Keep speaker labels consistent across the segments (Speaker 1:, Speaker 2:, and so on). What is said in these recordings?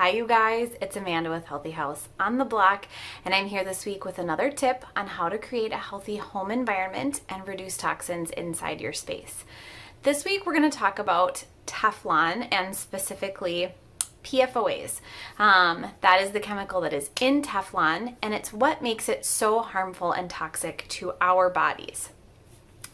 Speaker 1: Hi you guys, it's Amanda with Healthy House on the Block, and I'm here this week with another tip on how to create a healthy home environment and reduce toxins inside your space. This week we're going to talk about Teflon and specifically PFOAs. That is the chemical that is in Teflon, and it's what makes it so harmful and toxic to our bodies.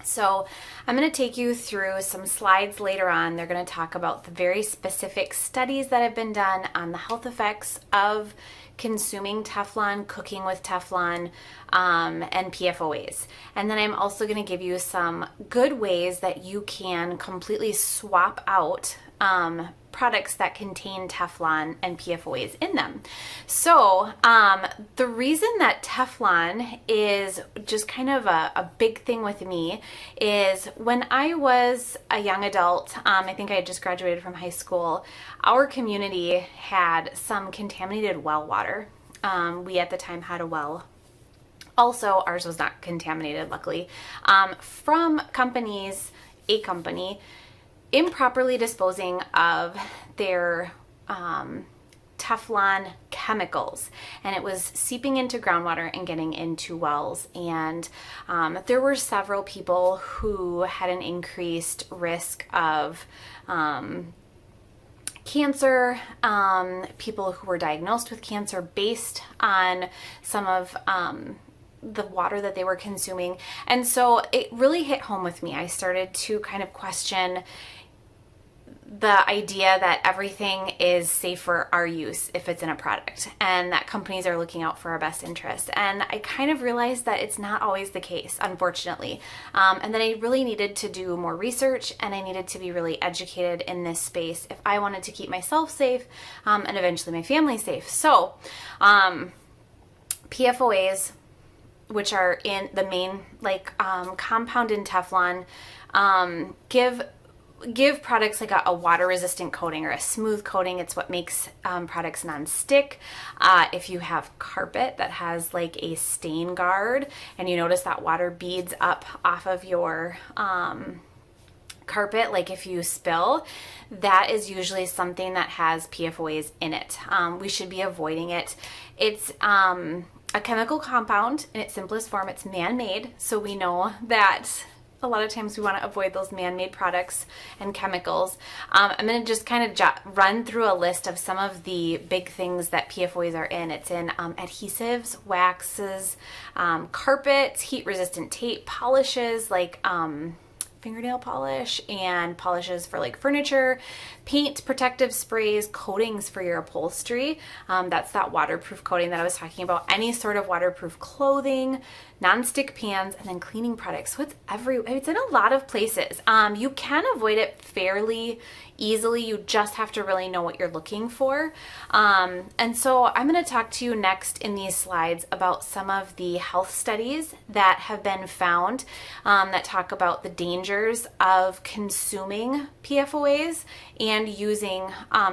Speaker 1: So I'm going to take you through some slides later on. They're going to talk about the very specific studies that have been done on the health effects of consuming Teflon, cooking with Teflon, and PFOAs. And then I'm also going to give you some good ways that you can completely swap out products that contain Teflon and PFOAs in them. So the reason that Teflon is just kind of a big thing with me is when I was a young adult, I think I had just graduated from high school, our community had some contaminated well water. We at the time had a well. Also, ours was not contaminated, luckily, from a company improperly disposing of their Teflon chemicals, and it was seeping into groundwater and getting into wells, and there were several people who had an increased risk of cancer, people who were diagnosed with cancer based on some of the water that they were consuming. And so it really hit home with me. I started to kind of question the idea that everything is safe for our use if it's in a product, and that companies are looking out for our best interest. And I kind of realized that it's not always the case, unfortunately. And that I really needed to do more research, and I needed to be really educated in this space if I wanted to keep myself safe, and eventually my family safe. So PFOAs, which are in the main compound in Teflon, give products like a water-resistant coating or a smooth coating. It's what makes products non-stick. If you have carpet that has like a stain guard and you notice that water beads up off of your carpet, like if you spill, that is usually something that has PFOAs in it. We should be avoiding it. It's a chemical compound in its simplest form. It's man-made, so we know that a lot of times we want to avoid those man-made products and chemicals. I'm going to just kind of run through a list of some of the big things that PFOAs are in. It's in adhesives, waxes, carpets, heat-resistant tape, polishes like fingernail polish, and polishes for like furniture, paint, protective sprays, coatings for your upholstery. That's that waterproof coating that I was talking about. Any sort of waterproof clothing, non-stick pans, and then cleaning products. So it's in a lot of places. You can avoid it fairly easily. You just have to really know what you're looking for. And so I'm going to talk to you next in these slides about some of the health studies that have been found that talk about the dangers of consuming PFOAs and using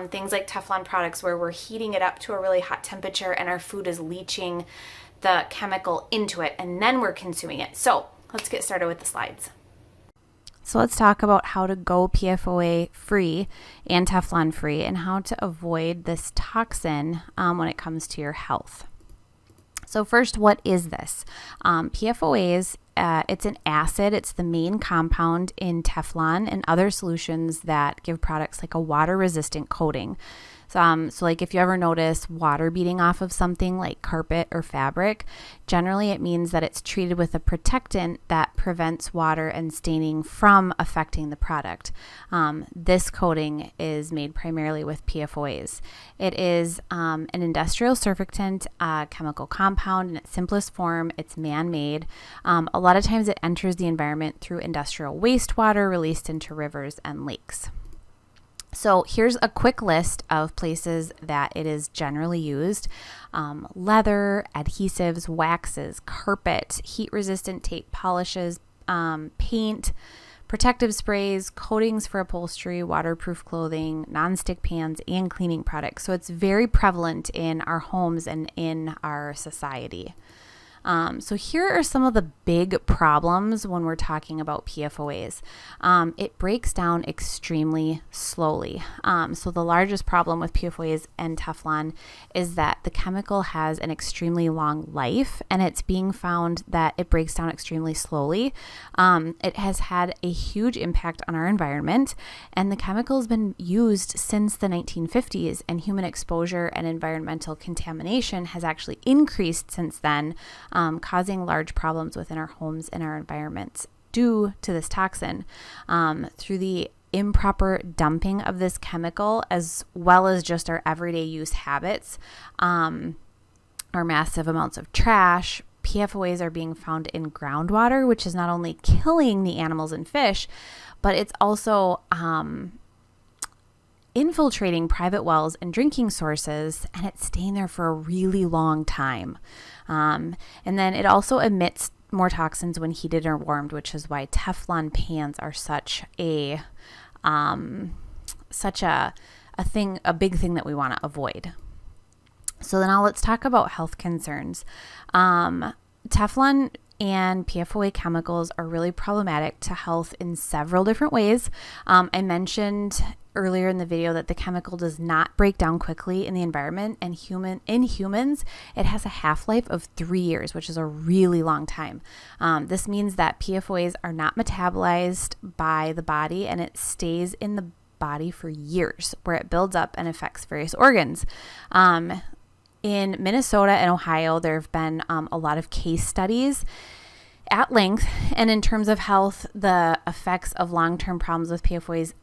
Speaker 1: things like Teflon products where we're heating it up to a really hot temperature and our food is leaching the chemical into it, and then we're consuming it. So let's get started with the slides. So let's talk about how to go PFOA free and Teflon free, and how to avoid this toxin when it comes to your health. So first, what is this? PFOAs, it's an acid. It's the main compound in Teflon and other solutions that give products like a water-resistant coating. So like if you ever notice water beading off of something like carpet or fabric, generally it means that it's treated with a protectant that prevents water and staining from affecting the product. This coating is made primarily with PFOAs. It is an industrial surfactant, chemical compound in its simplest form. It's man-made. A lot of times it enters the environment through industrial wastewater released into rivers and lakes. So here's a quick list of places that it is generally used. Leather, adhesives, waxes, carpet, heat-resistant tape, polishes, paint, protective sprays, coatings for upholstery, waterproof clothing, nonstick pans, and cleaning products. So it's very prevalent in our homes and in our society. So here are some of the big problems when we're talking about PFOAs. It breaks down extremely slowly. So the largest problem with PFOAs and Teflon is that the chemical has an extremely long life, and it's being found that it breaks down extremely slowly. It has had a huge impact on our environment, and the chemical has been used since the 1950s, and human exposure and environmental contamination has actually increased since then, causing large problems within our homes and our environments due to this toxin, through the improper dumping of this chemical, as well as just our everyday use habits, our massive amounts of trash. PFOAs are being found in groundwater, which is not only killing the animals and fish, but it's also infiltrating private wells and drinking sources, and it's staying there for a really long time. And then it also emits more toxins when heated or warmed, which is why Teflon pans are such a big thing that we want to avoid. So then now let's talk about health concerns. Teflon and PFOA chemicals are really problematic to health in several different ways. I mentioned earlier in the video that the chemical does not break down quickly in the environment, and in humans, it has a half-life of 3 years, which is a really long time. This means that PFOAs are not metabolized by the body, and it stays in the body for years, where it builds up and affects various organs. In Minnesota and Ohio, there have been a lot of case studies at length, and in terms of health, the effects of long-term problems with PFOAs,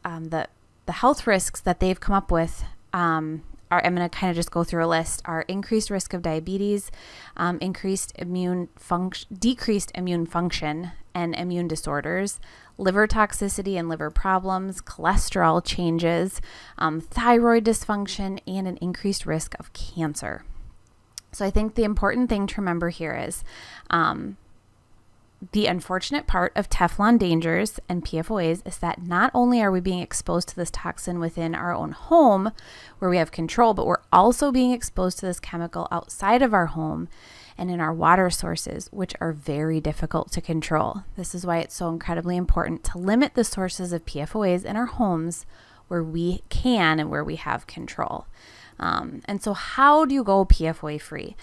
Speaker 1: the health risks that they've come up with I'm going to kind of just go through a list, are increased risk of diabetes, decreased immune function and immune disorders, liver toxicity and liver problems, cholesterol changes, thyroid dysfunction, and an increased risk of cancer. So I think the important thing to remember here is the unfortunate part of Teflon Dangers and PFOAs is that not only are we being exposed to this toxin within our own home where we have control, but we're also being exposed to this chemical outside of our home and in our water sources, which are very difficult to control. This is why it's so incredibly important to limit the sources of PFOAs in our homes where we can and where we have control. And so how do you go PFOA free?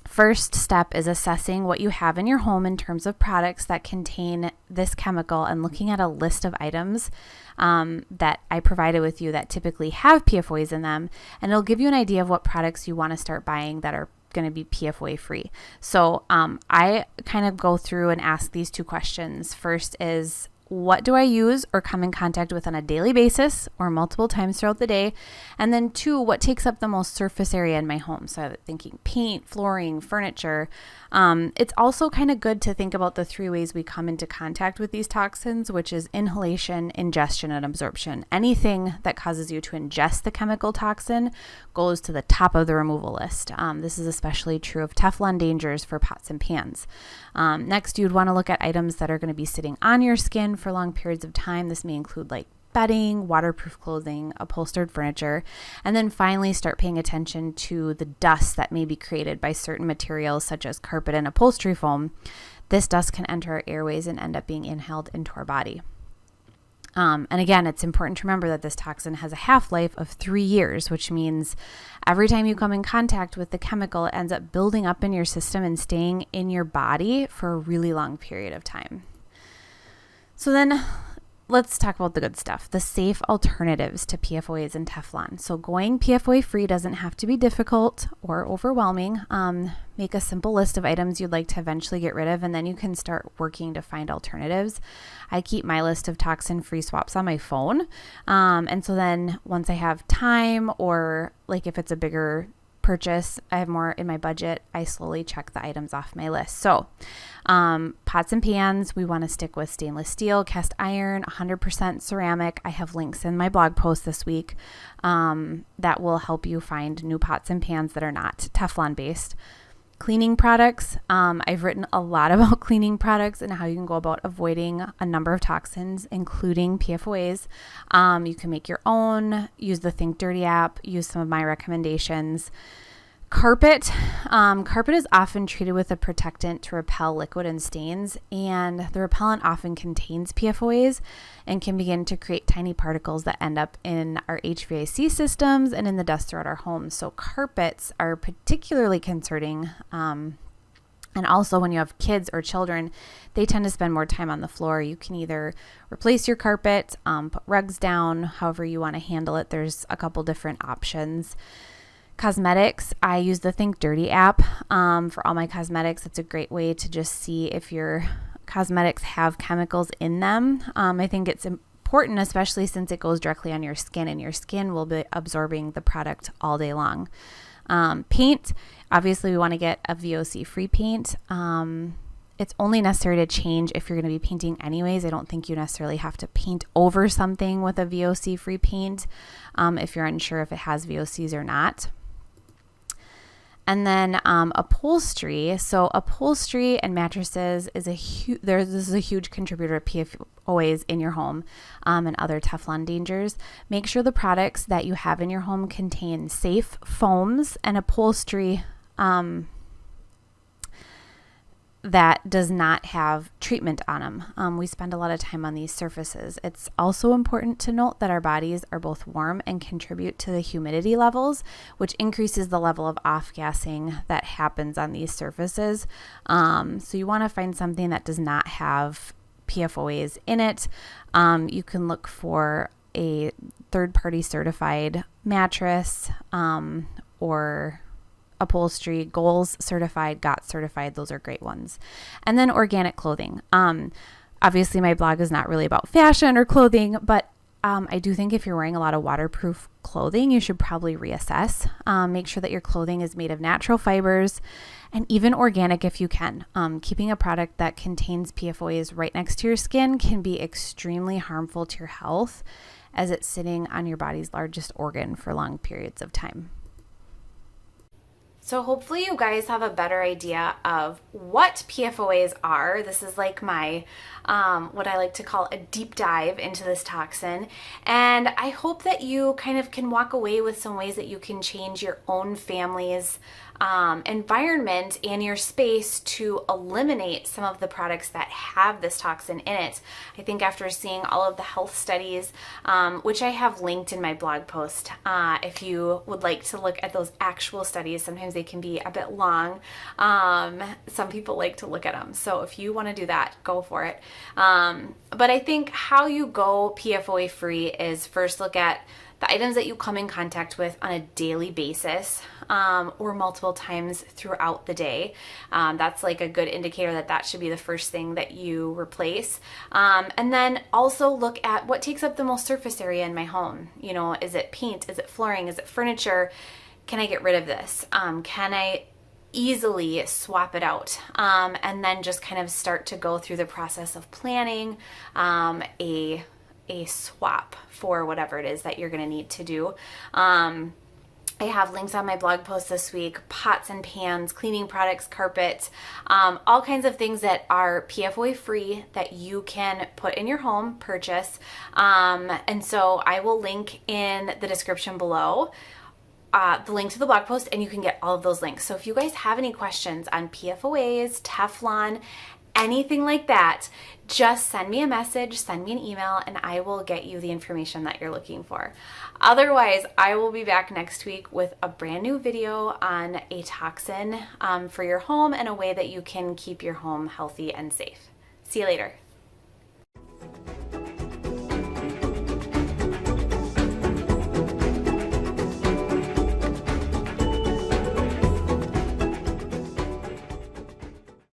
Speaker 1: First step is assessing what you have in your home in terms of products that contain this chemical and looking at a list of items that I provided with you that typically have PFOAs in them, and it'll give you an idea of what products you want to start buying that are going to be PFOA free. So I kind of go through and ask these two questions. First is, what do I use or come in contact with on a daily basis or multiple times throughout the day? And then 2, what takes up the most surface area in my home? So I'm thinking paint, flooring, furniture. It's also kind of good to think about the 3 ways we come into contact with these toxins, which is inhalation, ingestion, and absorption. Anything that causes you to ingest the chemical toxin goes to the top of the removal list. This is especially true of Teflon Dangers for pots and pans. Next, you'd want to look at items that are going to be sitting on your skin for long periods of time. This may include like bedding, waterproof clothing, upholstered furniture, and then finally start paying attention to the dust that may be created by certain materials such as carpet and upholstery foam. This dust can enter our airways and end up being inhaled into our body. And again, it's important to remember that this toxin has a half-life of 3 years, which means every time you come in contact with the chemical, it ends up building up in your system and staying in your body for a really long period of time. So then let's talk about the good stuff, the safe alternatives to PFOAs and Teflon. So going PFOA free doesn't have to be difficult or overwhelming. Make a simple list of items you'd like to eventually get rid of, and then you can start working to find alternatives. I keep my list of toxin-free swaps on my phone. And so then once I have time, or like if it's a bigger purchase, I have more in my budget, I slowly check the items off my list. So pots and pans, we want to stick with stainless steel, cast iron, 100% ceramic. I have links in my blog post this week that will help you find new pots and pans that are not Teflon based. Cleaning products. I've written a lot about cleaning products and how you can go about avoiding a number of toxins, including PFOAs. You can make your own, use the Think Dirty app, use some of my recommendations. Carpet. Carpet is often treated with a protectant to repel liquid and stains, and the repellent often contains PFOAs and can begin to create tiny particles that end up in our HVAC systems and in the dust throughout our homes. So carpets are particularly concerning. And also when you have kids or children, they tend to spend more time on the floor. You can either replace your carpet, put rugs down, however you want to handle it. There's a couple different options. Cosmetics, I use the Think Dirty app for all my cosmetics. It's a great way to just see if your cosmetics have chemicals in them. I think it's important, especially since it goes directly on your skin, and your skin will be absorbing the product all day long. Paint, obviously we want to get a VOC-free paint. It's only necessary to change if you're going to be painting anyways. I don't think you necessarily have to paint over something with a VOC-free paint if you're unsure if it has VOCs or not. And then upholstery. So upholstery and mattresses is this is a huge contributor to PFOAs in your home and other Teflon dangers. Make sure the products that you have in your home contain safe foams and upholstery that does not have treatment on them. We spend a lot of time on these surfaces. It's also important to note that our bodies are both warm and contribute to the humidity levels, which increases the level of off-gassing that happens on these surfaces. So you want to find something that does not have PFOAs in it. You can look for a third-party certified mattress or upholstery, Goals certified, GOTS certified. Those are great ones. And then organic clothing. Obviously my blog is not really about fashion or clothing, but I do think if you're wearing a lot of waterproof clothing, you should probably reassess. Make sure that your clothing is made of natural fibers and even organic if you can. Keeping a product that contains PFOAs right next to your skin can be extremely harmful to your health, as it's sitting on your body's largest organ for long periods of time. So hopefully you guys have a better idea of what PFOAs are. This is like my, what I like to call a deep dive into this toxin. And I hope that you kind of can walk away with some ways that you can change your own family's environment and your space to eliminate some of the products that have this toxin in it. I think after seeing all of the health studies, which I have linked in my blog post, if you would like to look at those actual studies, sometimes they can be a bit long. Some people like to look at them. So if you want to do that, go for it. But I think how you go PFOA free is first look at the items that you come in contact with on a daily basis or multiple times throughout the day. That's like a good indicator that that should be the first thing that you replace. And then also look at what takes up the most surface area in my home. You know, is it paint? Is it flooring? Is it furniture? Can I get rid of this? Can I easily swap it out? And then just kind of start to go through the process of planning a swap for whatever it is that you're going to need to do. I have links on my blog post this week, pots and pans, cleaning products, carpet, all kinds of things that are PFOA free that you can put in your home, purchase. And so I will link in the description below the link to the blog post, and you can get all of those links. So if you guys have any questions on PFOAs, Teflon, anything like that, just send me a message, send me an email, and I will get you the information that you're looking for. Otherwise, I will be back next week with a brand new video on a toxin for your home and a way that you can keep your home healthy and safe. See you later.